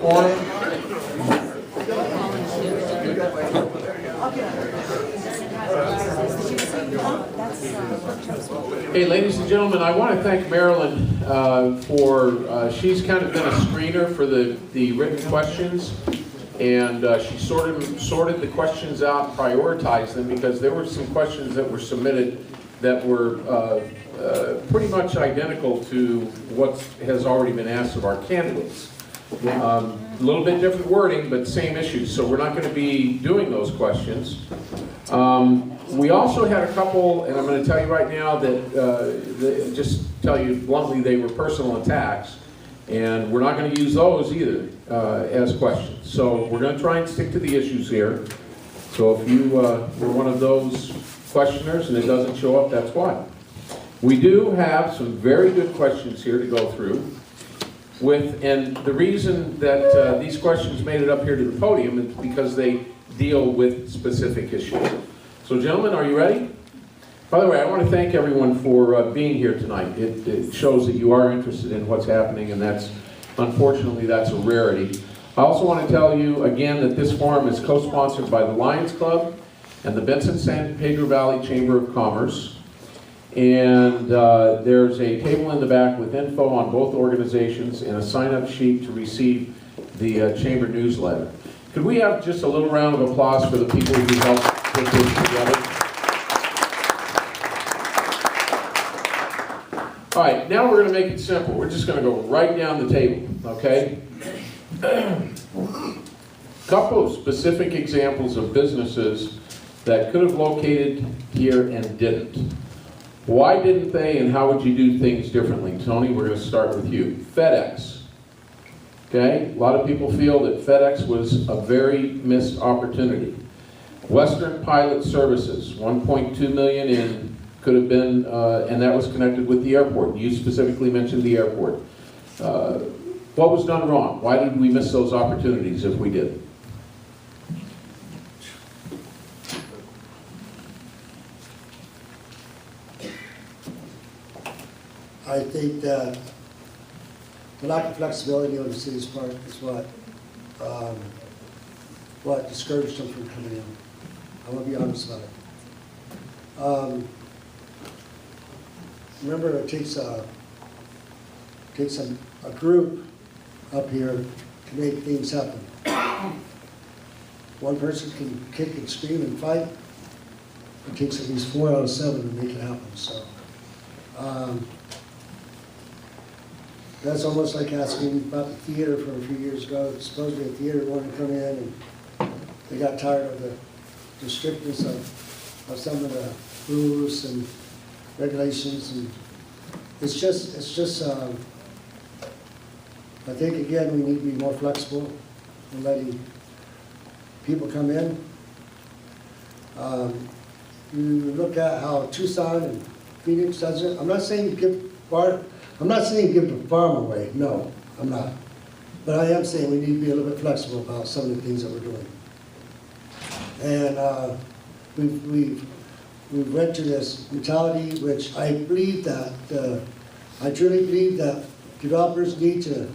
quorum. Hey, ladies and gentlemen, I want to thank Marilyn for, she's kind of been a screener for the written questions, and she sorted the questions out, prioritized them, because there were some questions that were submitted that were pretty much identical to what has already been asked of our candidates. A little bit different wording, but same issues, so we're not going to be doing those questions. We also had a couple, and I'm going to tell you right now that, just tell you bluntly, they were personal attacks, and we're not going to use those either as questions. So we're going to try and stick to the issues here. So if you were one of those questioners and it doesn't show up, that's why. We do have some very good questions here to go through. And the reason that these questions made it up here to the podium is because they deal with specific issues. So gentlemen, are you ready? By the way, I want to thank everyone for being here tonight. It shows that you are interested in what's happening, and unfortunately, that's a rarity. I also want to tell you again that this forum is co-sponsored by the Lions Club and the Benson San Pedro Valley Chamber of Commerce. And there's a table in the back with info on both organizations and a sign-up sheet to receive the chamber newsletter. Could we have just a little round of applause for the people who helped put this together? All right, now we're going to make it simple. We're just going to go right down the table, okay? Couple of specific examples of businesses that could have located here and didn't. Why didn't they, and how would you do things differently? Tony, we're going to start with you. FedEx. Okay, a lot of people feel that FedEx was a very missed opportunity. Western Pilot Services, 1.2 million in, could have been, and that was connected with the airport. You specifically mentioned the airport. What was done wrong? Why did we miss those opportunities if we did? I think that the lack of flexibility on the city's part is what discouraged them from coming in. I want to be honest about it. Remember, it takes a group up here to make things happen. One person can kick and scream and fight. It takes at least 4 out of 7 to make it happen. So. That's almost like asking about the theater from a few years ago. Supposedly a theater wanted to come in, and they got tired of the strictness of some of the rules and regulations, and it's just. I think again we need to be more flexible in letting people come in. You look at how Tucson and Phoenix does it. I'm not saying give the farm away. No, I'm not. But I am saying we need to be a little bit flexible about some of the things that we're doing. And we've went to this mentality, which I believe that I truly believe that developers need to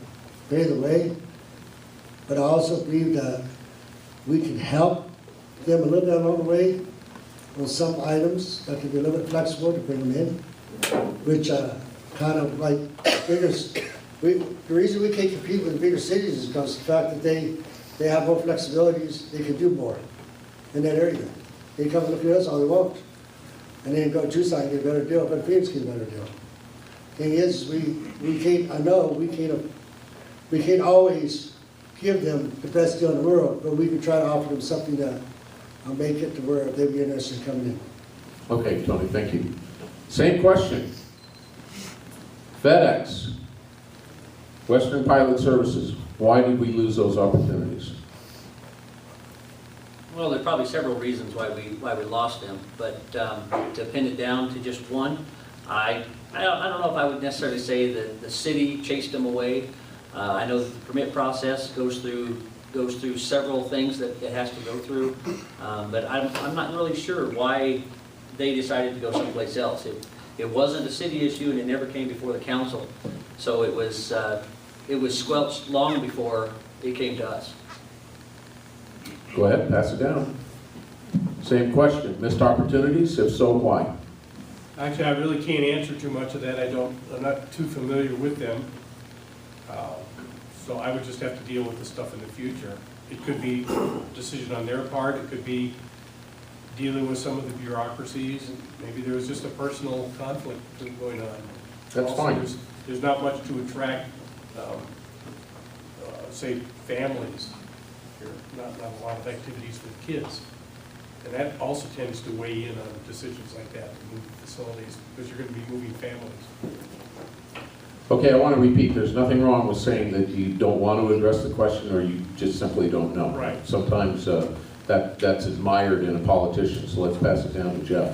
pay the way. But I also believe that we can help them a little bit along the way on some items that can be a little bit flexible to bring them in, which kind of like the reason we can't compete with the bigger cities is because of the fact that they have more flexibilities, they can do more in that area. They come and look at us all they want. And then go to Tucson and get a better deal, but Phoenix get a better deal. Thing is, we can't always give them the best deal in the world, but we can try to offer them something that will make it to where they'd be interested in coming in. Okay, Tony, thank you. Same question. FedEx, Western Pilot Services, why did we lose those opportunities? Well, there are probably several reasons why we lost them, but to pin it down to just one, I don't know if I would necessarily say that the city chased them away. I know that the permit process goes through several things that it has to go through, but I'm not really sure why they decided to go someplace else. It wasn't a city issue, and it never came before the council, so it was squelched long before it came to us. Go ahead, pass it down. Same question, missed opportunities? If so, why? Actually, I really can't answer too much of that. I'm not too familiar with them. So I would just have to deal with the stuff in the future. It could be a decision on their part. It could be dealing with some of the bureaucracies. And maybe there was just a personal conflict going on. That's Also, fine. There's not much to attract, say, families. Not a lot of activities with kids. And that also tends to weigh in on decisions like that, to move facilities, because you're going to be moving families. Okay, I want to repeat, there's nothing wrong with saying that you don't want to address the question or you just simply don't know. Right. Sometimes that's admired in a politician, so let's pass it down to Jeff,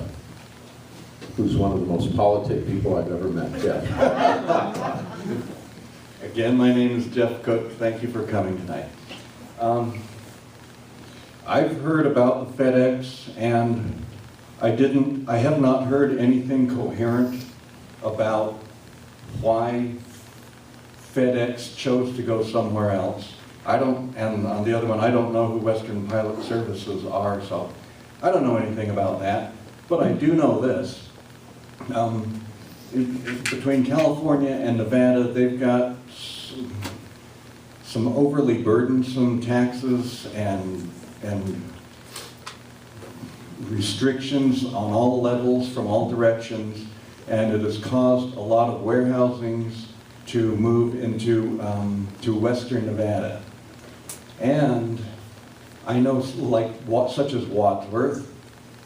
who's one of the most politic people I've ever met. Jeff. Again, my name is Jeff Cook. Thank you for coming tonight. I've heard about the FedEx, and I have not heard anything coherent about why FedEx chose to go somewhere else. And on the other one, I don't know who Western Pilot Services are, so I don't know anything about that. But I do know this. Between California and Nevada, they've got some overly burdensome taxes and restrictions on all levels from all directions, and it has caused a lot of warehousings to move into to Western Nevada. And I know such as Wadsworth,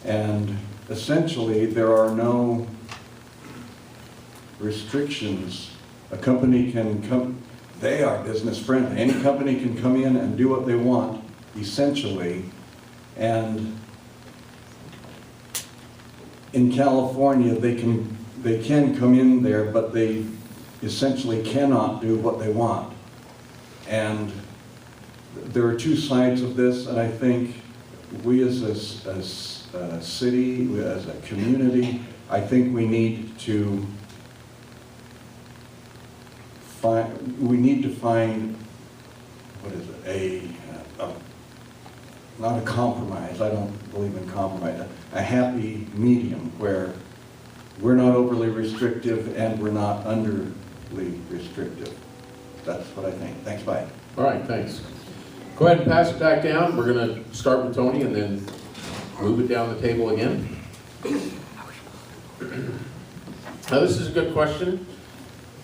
and essentially there are no restrictions. A company can come, they are business friendly. Any company can come in and do what they want, essentially. And in California, they can come in there, but they essentially cannot do what they want. And there are two sides of this, and I think we as a city, as a community, I think we need to find, what is it, not a compromise, I don't believe in compromise, a happy medium where we're not overly restrictive and we're not underly restrictive. That's what I think. Thanks, bye. All right, thanks. Go ahead and pass it back down. We're going to start with Tony and then move it down the table again. Now this is a good question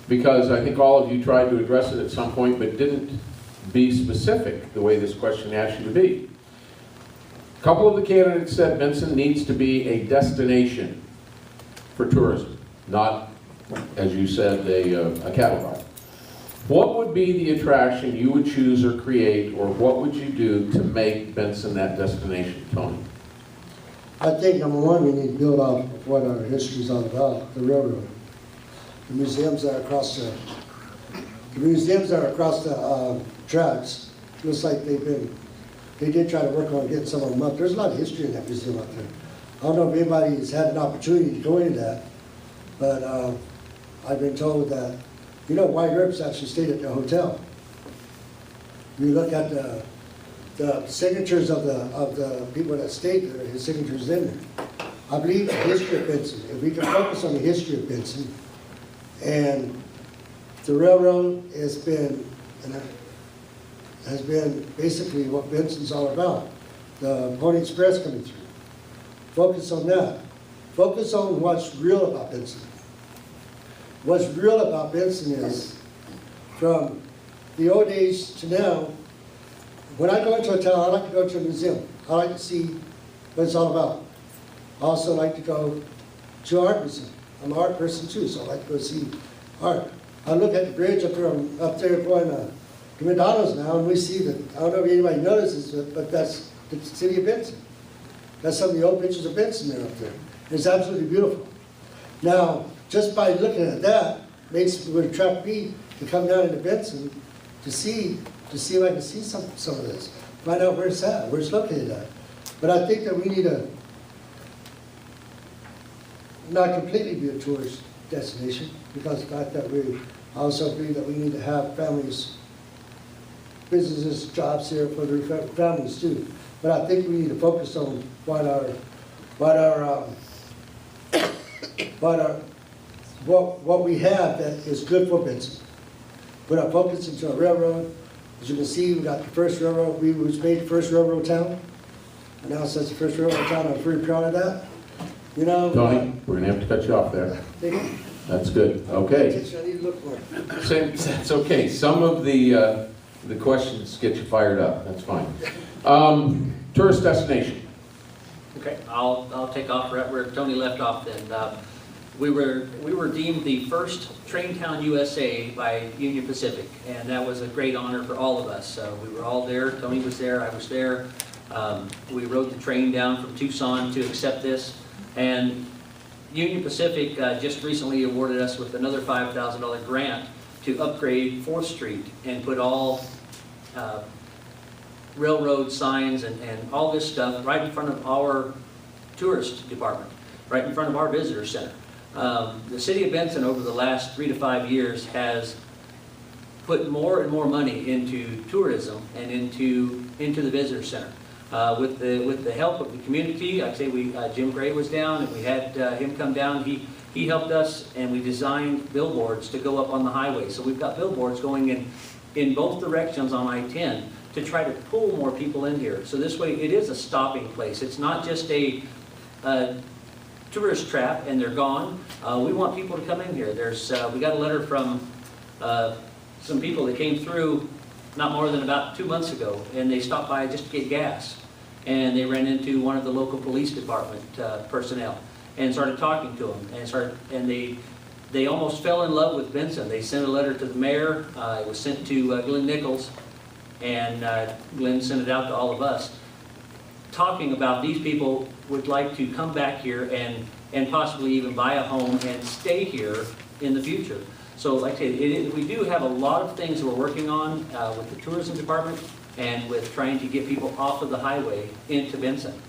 because I think all of you tried to address it at some point but didn't be specific the way this question asked you to be. A couple of the candidates said Benson needs to be a destination for tourism, not, as you said, a cattle bar. What would be the attraction you would choose or create, or what would you do to make Benson that destination, Tony? I think number one, we need to build off of what our history is all about, the railroad. The museums that are across the tracks, looks like they did try to work on getting some of them up. There's a lot of history in that museum out there. I don't know if anybody has had an opportunity to go into that, but I've been told that, you know, White Rips actually stayed at the hotel. You look at the signatures of the people that stayed there, his signatures in there. I believe the history of Benson, if we can focus on the history of Benson, and the railroad has been basically what Benson's all about. The Pony Express coming through. Focus on that. Focus on what's real about Benson. What's real about Benson is, from the old days to now, when I go into a town, I like to go to a museum. I like to see what it's all about. I also like to go to an art museum. I'm an art person too, so I like to go see art. I look at the bridge up there going to McDonald's now, and we see that, I don't know if anybody notices it, but that's the city of Benson. That's some of the old pictures of Benson there up there. It's absolutely beautiful. Now, just by looking at that, would attract me to come down into Benson to see if I can see some of this. Find out where it's at, where it's located at. But I think that we need to not completely be a tourist destination, because of the fact that I also believe that we need to have families businesses, jobs here for their families too. But I think we need to focus on what we have that is good for Benson. We're not focusing to a railroad. As you can see, we got the first railroad. We was made the first railroad town. Announced as the first railroad town. I'm very proud of that. You know, Tony, we're gonna have to cut you off there. That's good, okay. I need to look for it. That's okay, some of the questions get you fired up, that's fine. Tourist destination. Okay, I'll take off right where Tony left off then. We were deemed the first train town USA by Union Pacific, and that was a great honor for all of us. We were all there, Tony was there, I was there. We rode the train down from Tucson to accept this, and Union Pacific just recently awarded us with another $5,000 grant to upgrade 4th Street and put all railroad signs and all this stuff right in front of our tourist department, right in front of our visitor center. The city of Benson over the last 3 to 5 years has put more and more money into tourism and into the visitor center. With the help of the community, I'd say Jim Gray was down and we had him come down. He helped us and we designed billboards to go up on the highway. So we've got billboards going in both directions on I-10 to try to pull more people in here. So this way it is a stopping place. It's not just a tourist trap and they're gone. We want people to come in here. We got a letter from some people that came through not more than about 2 months ago, and they stopped by just to get gas. And they ran into one of the local police department personnel and started talking to them, and they almost fell in love with Benson. They sent a letter to the mayor. It was sent to Glenn Nichols, and Glenn sent it out to all of us, talking about these people would like to come back here and possibly even buy a home and stay here in the future. So like I said, we do have a lot of things that we're working on with the tourism department and with trying to get people off of the highway into Benson.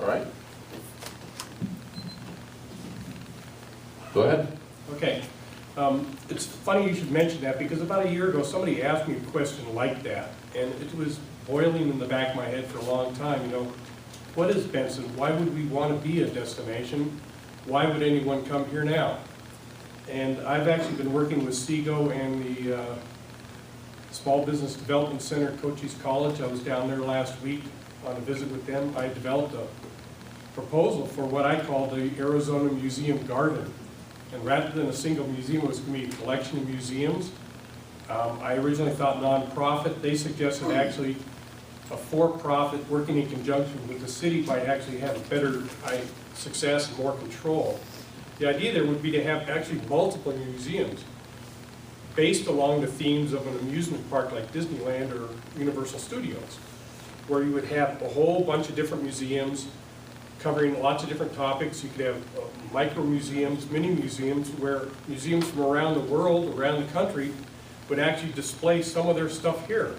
All right. Go ahead. Okay. It's funny you should mention that because about a year ago somebody asked me a question like that, and it was boiling in the back of my head for a long time. You know, what is Benson? Why would we want to be a destination? Why would anyone come here now? And I've actually been working with SEGO and the Small Business Development Center at Cochise College. I was down there last week on a visit with them. I developed a proposal for what I call the Arizona Museum Garden. And rather than a single museum, it was going to be a collection of museums. I originally thought nonprofit. They suggested actually a for-profit working in conjunction with the city might actually have better success and more control. The idea there would be to have actually multiple museums based along the themes of an amusement park like Disneyland or Universal Studios, where you would have a whole bunch of different museums covering lots of different topics. You could have micro museums, mini museums, where museums from around the world, around the country, would actually display some of their stuff here.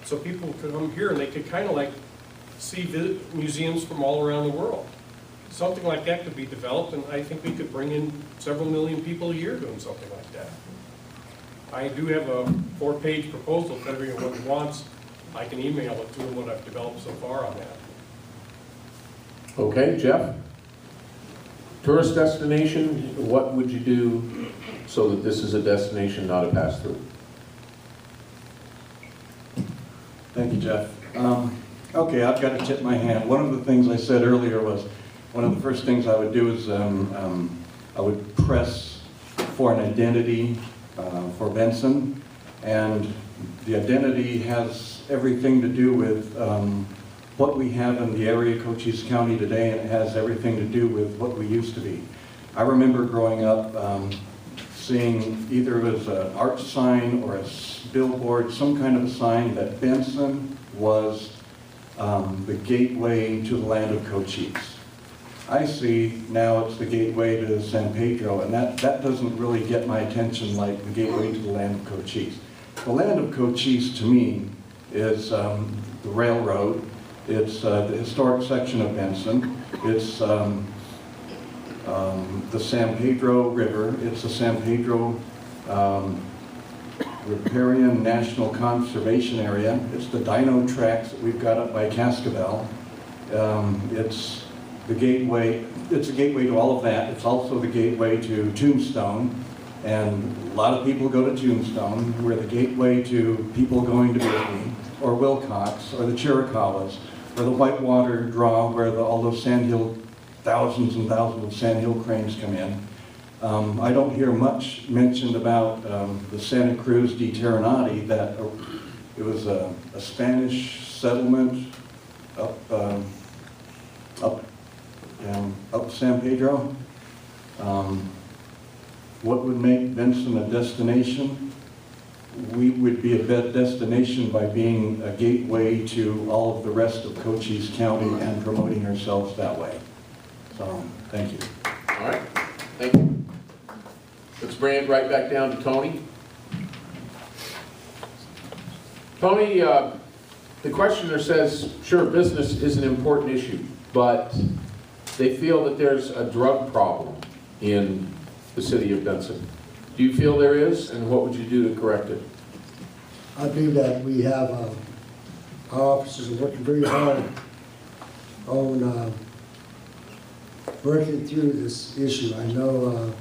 So people could come here and they could kind of like see museums from all around the world. Something like that could be developed, and I think we could bring in several million people a year doing something like that. I do have a 4-page proposal if everyone wants. I can email it to them what I've developed so far on that. Okay, Jeff? Tourist destination, what would you do so that this is a destination, not a pass-through? Thank you, Jeff. Okay, I've got to tip my hand. One of the things I said earlier was one of the first things I would do is I would press for an identity for Benson, and the identity has everything to do with what we have in the area of Cochise County today, and it has everything to do with what we used to be. I remember growing up seeing either it was an art sign or a billboard, some kind of a sign that Benson was the gateway to the land of Cochise. I see now it's the gateway to San Pedro, and that doesn't really get my attention like the gateway to the land of Cochise. The land of Cochise to me is the railroad, it's the historic section of Benson, it's the San Pedro River, it's the San Pedro riparian national conservation area. It's the dino tracks that we've got up by Cascabel. It's the gateway, it's a gateway to all of that. It's also the gateway to Tombstone. And a lot of people go to Tombstone. We're the gateway to people going to Whitney, or Wilcox, or the Chiricahuas, or the Whitewater Draw, where all those sandhill, thousands and thousands of sandhill cranes come in. I don't hear much mentioned about the Santa Cruz de Terrenati, that it was a Spanish settlement up San Pedro. What would make Benson a destination? We would be a destination by being a gateway to all of the rest of Cochise County and promoting ourselves that way. So, thank you. All right, thank you. Let's bring it right back down to Tony. Tony, the questioner says, sure, business is an important issue, but they feel that there's a drug problem in the city of Benson. Do you feel there is, and what would you do to correct it? I believe that we have, our officers are working very hard on working through this issue. I know,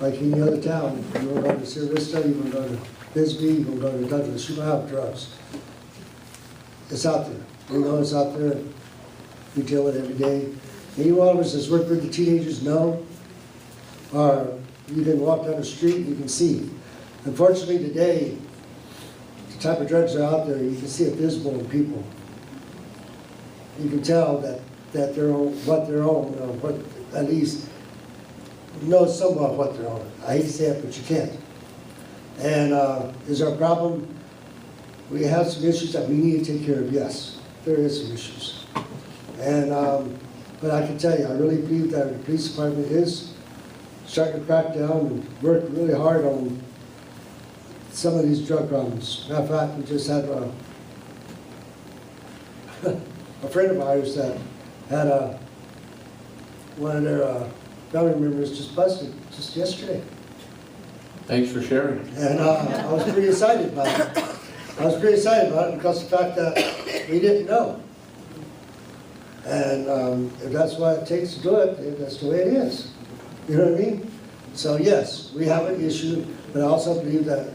like any other town, you can go to Sierra Vista, you can go to Bisbee, you can go to Douglas, you don't have drugs. It's out there. We know it's out there. We deal with it every day. Any one of us that's worked with the teenagers know, or you can walk down the street, you can see. Unfortunately today, the type of drugs that are out there, you can see it visible in people. You can tell that they're on what they're on, or what, at least know somewhat what they're on. I hate to say it, but you can't. And is our problem? We have some issues that we need to take care of, yes. There is some issues. And but I can tell you, I really believe that the police department is starting to crack down and work really hard on some of these drug problems. Matter of fact, we just had a friend of ours that had one of their family members just busted just yesterday. Thanks for sharing. And I was pretty excited about it. I was pretty excited about it because of the fact that we didn't know. And if that's what it takes to do it, that's the way it is. You know what I mean? So yes, we have an issue, but I also believe that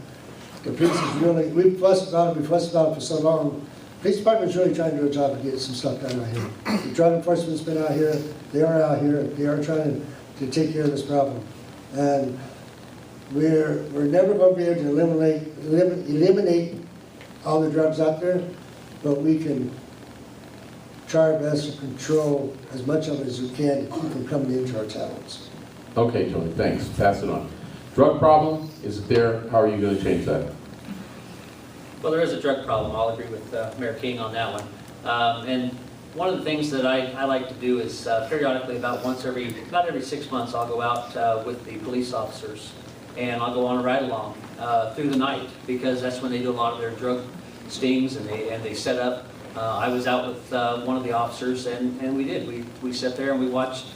the police is really, we fussed about it for so long. The police department is really trying to do a job of getting some stuff done out here. The drug enforcement's been out here, they are out here, they are trying to take care of this problem. And we're never going to be able to eliminate all the drugs out there, but we can try our best to control as much of it as we can to keep them coming into our towns. Okay, Tony, thanks. Pass it on. Drug problem, is it there? How are you going to change that? Well, there is a drug problem. I'll agree with Mayor King on that one. And one of the things that I like to do is periodically, about every 6 months, I'll go out with the police officers and I'll go on a ride along through the night, because that's when they do a lot of their drug stings and they set up. I was out with one of the officers and we sat there and we watched,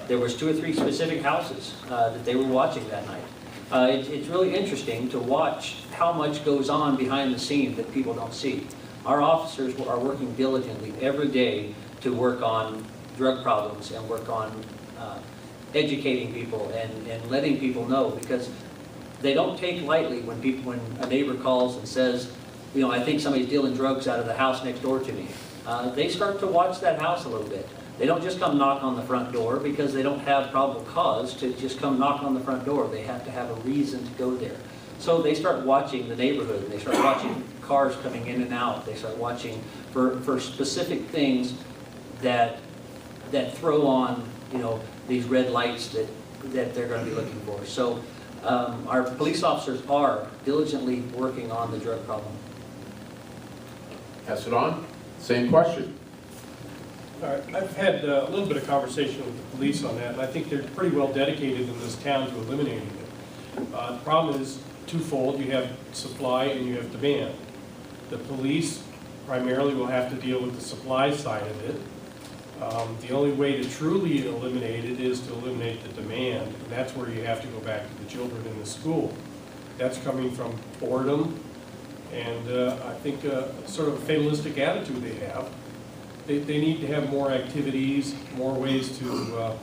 there was 2 or 3 specific houses that they were watching that night. It's really interesting to watch how much goes on behind the scenes that people don't see. Our officers are working diligently every day to work on drug problems and work on educating people and letting people know, because they don't take lightly when a neighbor calls and says, I think somebody's dealing drugs out of the house next door to me. They start to watch that house a little bit. They don't just come knock on the front door, because they don't have probable cause to just come knock on the front door. They have to have a reason to go there. So they start watching the neighborhood, and they start watching cars coming in and out. They start watching for specific things that throw on, these red lights that they're going to be looking for. So our police officers are diligently working on the drug problem. Pass it on. Same question. All right, I've had a little bit of conversation with the police on that, and I think they're pretty well dedicated in this town to eliminating it. The problem is twofold. You have supply and you have demand. The police primarily will have to deal with the supply side of it, The only way to truly eliminate it is to eliminate the demand, and that's where you have to go back to the children in the school. That's coming from boredom and I think sort of a fatalistic attitude they have. They need to have more activities, more ways to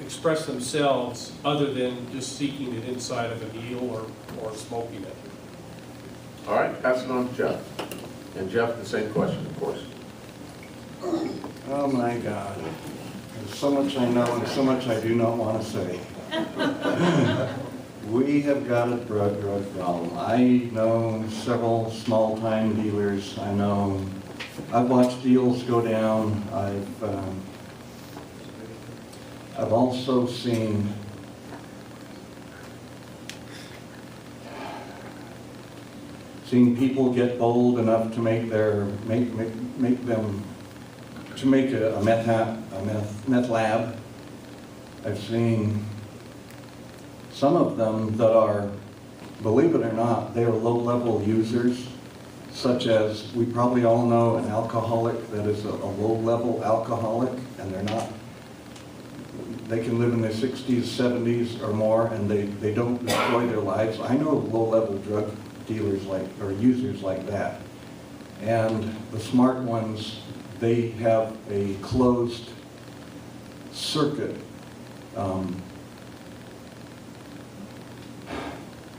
express themselves other than just seeking it inside of a meal or smoking it. All right, pass it on to Jeff. And Jeff, the same question, of course. Oh my God. There's so much I know and so much I do not want to say. We have got a drug problem. I know several small-time dealers. I've watched deals go down. I've also seen people get bold enough to make a meth lab. I've seen some of them that are, believe it or not, they are low-level users, such as, we probably all know an alcoholic that is a low-level alcoholic, and they can live in their 60s, 70s or more, and they don't destroy their lives. I know low-level drug dealers or users like that. And the smart ones, they have a closed circuit.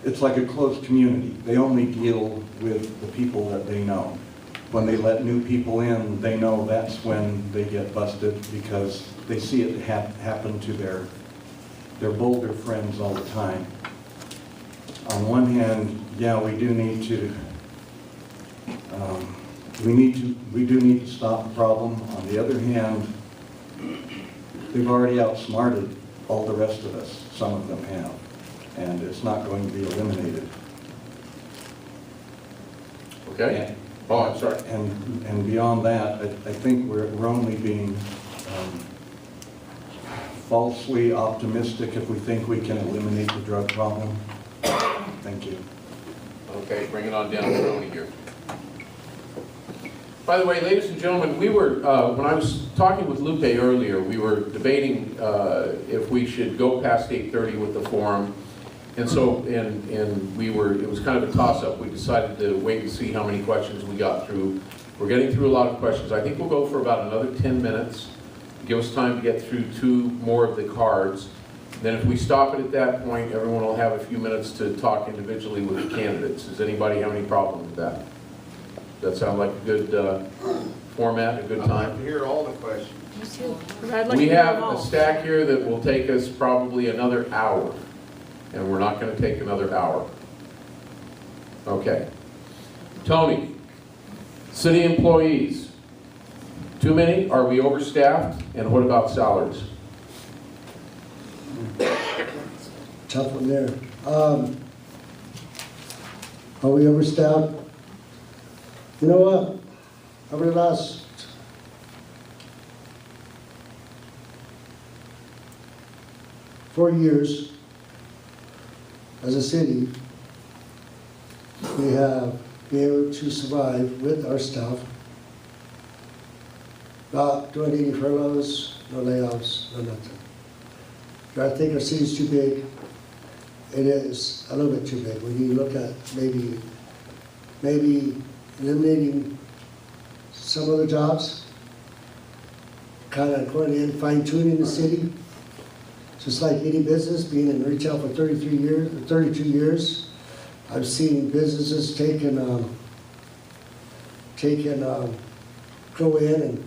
It's like a closed community. They only deal with the people that they know. When they let new people in, they know that's when they get busted because they see it happen to their bolder friends all the time. On one hand, yeah, we do need to stop the problem. On the other hand, they've already outsmarted all the rest of us. Some of them have, and it's not going to be eliminated. Okay. Oh, I'm sorry. And beyond that, I think we're only being falsely optimistic if we think we can eliminate the drug problem. Thank you. Okay, bring it on down to Tony here. By the way, ladies and gentlemen, we were, when I was talking with Lupe earlier, we were debating if we should go past 8:30 with the forum. And so, it was kind of a toss-up. We decided to wait and see how many questions we got through. We're getting through a lot of questions. I think we'll go for about another 10 minutes. Give us time to get through 2 more of the cards. Then if we stop it at that point, everyone will have a few minutes to talk individually with the candidates. Does anybody have any problem with that? Does that sound like a good format, a good time? I'd like to hear all the questions. We have a stack here that will take us probably another hour, and we're not going to take another hour. Okay. Tony, city employees, too many? Are we overstaffed? And what about salaries? Tough one there. Are we overstaffed? You know what? Over the last 4 years, as a city, we have been able to survive with our staff, not doing any furloughs, no layoffs, no nothing. Do I think our city's too big? It is a little bit too big. When you look at maybe eliminating some other jobs, kind of going in, fine-tuning the city, just like any business, being in retail for 32 years, I've seen businesses go in and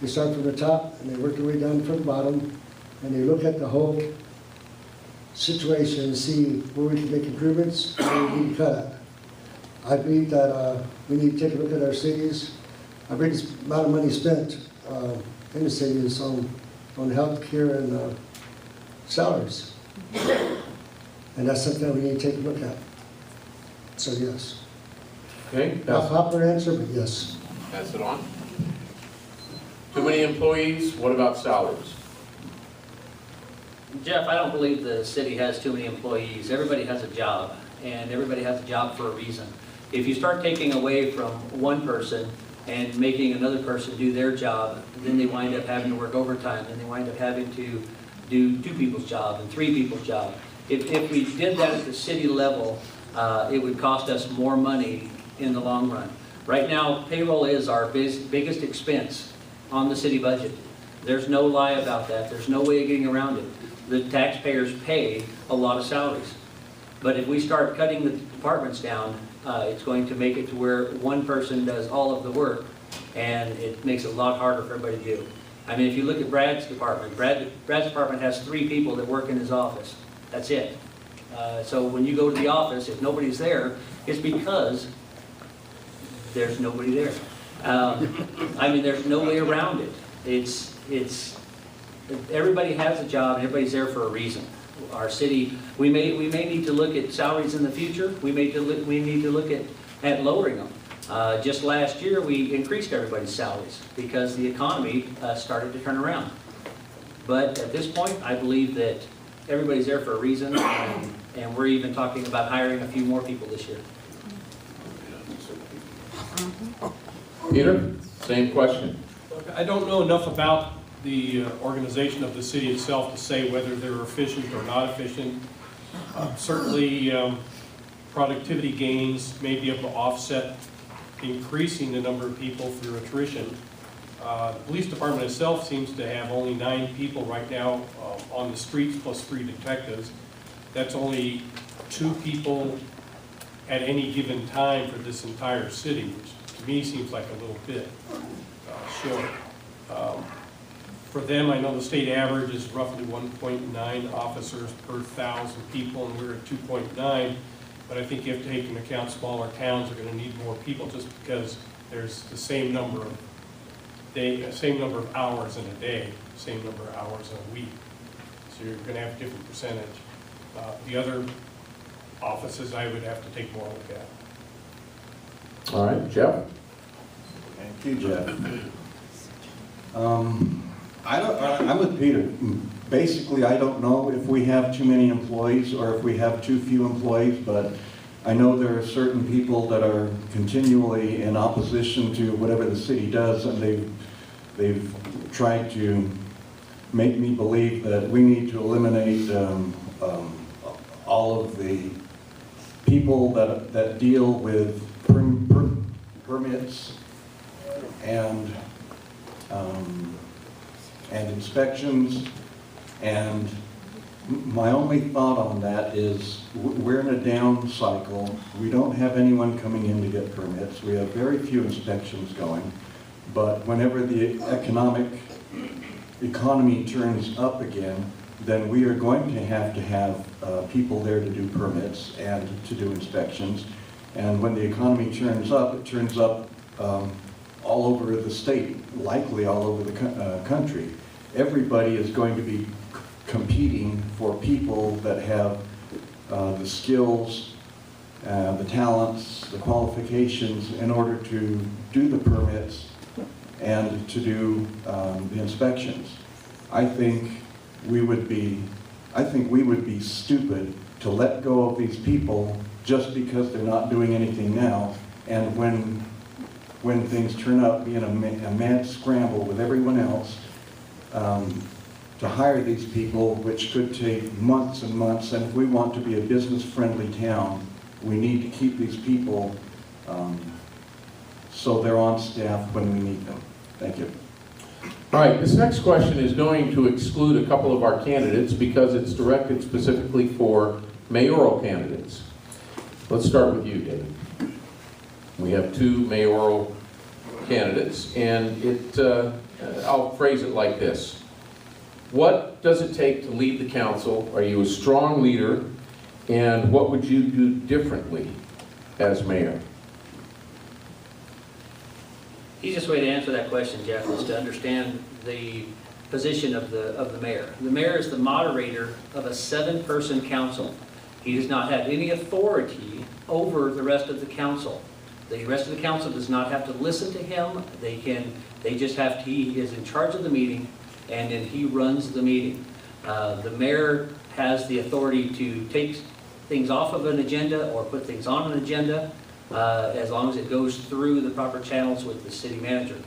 they start from the top and they work their way down from the bottom and they look at the whole situation and see where we can make improvements and where we need to cut at. I believe that we need to take a look at our cities. I believe the amount of money spent in the city is on health care and salaries. And that's something that we need to take a look at. So yes. Okay. Not a popular answer, but yes. Pass it on. Too many employees? What about salaries? Jeff, I don't believe the city has too many employees. Everybody has a job, and everybody has a job for a reason. If you start taking away from one person, and making another person do their job. Then they wind up having to work overtime, and they wind up having to do 2 people's job and 3 people's job. If we did that at the city level, it would cost us more money in the long run. Right now, payroll is our biggest expense on the city budget. There's no lie about that. There's no way of getting around it. The taxpayers pay a lot of salaries. But if we start cutting the departments down, it's going to make it to where one person does all of the work, and it makes it a lot harder for everybody to do. I mean, if you look at Brad's department, Brad's department has 3 people that work in his office. That's it. So when you go to the office, if nobody's there, it's because there's nobody there. I mean, there's no way around it. Everybody has a job, and everybody's there for a reason. Our city, we may need to look at salaries in the future. We need to look at lowering them. Just last year, we increased everybody's salaries because the economy started to turn around. But at this point, I believe that everybody's there for a reason, and we're even talking about hiring a few more people this year. Peter, same question. I don't know enough about the organization of the city itself to say whether they're efficient or not efficient. Certainly, productivity gains may be able to offset increasing the number of people through attrition. The police department itself seems to have only 9 people right now on the streets plus 3 detectives. That's only 2 people at any given time for this entire city, which to me seems like a little bit short. For them, I know the state average is roughly 1.9 officers per 1,000 people, and we're at 2.9. But I think you have to take into account smaller towns are going to need more people just because there's the same number of hours in a day, same number of hours in a week. So you're going to have a different percentage. The other offices I would have to take more look at. All right, Jeff? Thank you, Jeff. I'm with Peter. Basically, I don't know if we have too many employees or if we have too few employees, but I know there are certain people that are continually in opposition to whatever the city does, and they've tried to make me believe that we need to eliminate all of the people that deal with permits and inspections. And my only thought on that is we're in a down cycle. We don't have anyone coming in to get permits. We have very few inspections going. But whenever the economy turns up again, then we are going to have people there to do permits and to do inspections. And when the economy turns up, it turns up all over the state, likely all over the country. Everybody is going to be competing for people that have the skills, the talents, the qualifications in order to do the permits and to do the inspections. I think we would be stupid to let go of these people just because they're not doing anything now, and when things turn up, be in a mad scramble with everyone else to hire these people, which could take months and months. And if we want to be a business-friendly town, we need to keep these people so they're on staff when we need them. Thank you. All right, this next question is going to exclude a couple of our candidates because it's directed specifically for mayoral candidates. Let's start with you, David. We have 2 mayoral candidates, and I'll phrase it like this. What does it take to lead the council? Are you a strong leader? And what would you do differently as mayor? Easiest way to answer that question, Jeff, is to understand the position of the mayor. The mayor is the moderator of a 7-person council. He does not have any authority over the rest of the council. The rest of the council does not have to listen to him. They just have to, he is in charge of the meeting, and then he runs the meeting. The mayor has the authority to take things off of an agenda or put things on an agenda. as long as it goes through the proper channels with the city manager.